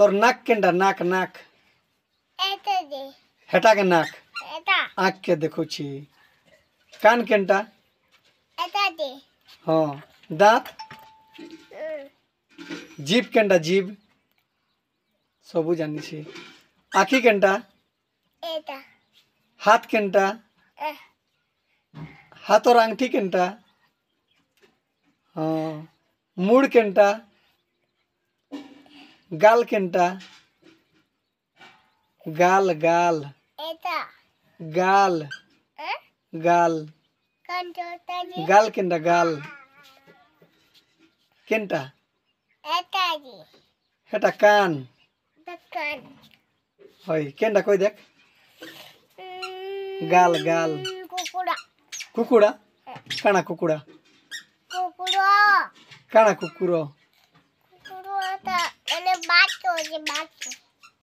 তোর নাক কেনটা নাক নাক এটা দে হেটা কে নাক এটা आँख के देखुची कान केनटा এটা দে हाँ दाँत হুম, जीभ केनटा जीभ सबू जानी छी आँखी केनटा এটা हाथ केनटा এহ, हाथ और आंगठी केनटा हाँ मुड़ केनटा गाल केनटा गाल गाल এটা गाल এহ, गाल কন্ট্রোলটা দে गाल केनटा गाल केनटा এটা দে हेटा कान দোকান হয় কেনটা কই দেখ গাল গাল কুকুরা কুকুড়া কানা কুকুড়া কুকুরা কানা কুকুর কুকুরটা মানে বাচ্চা যে বাচ্চা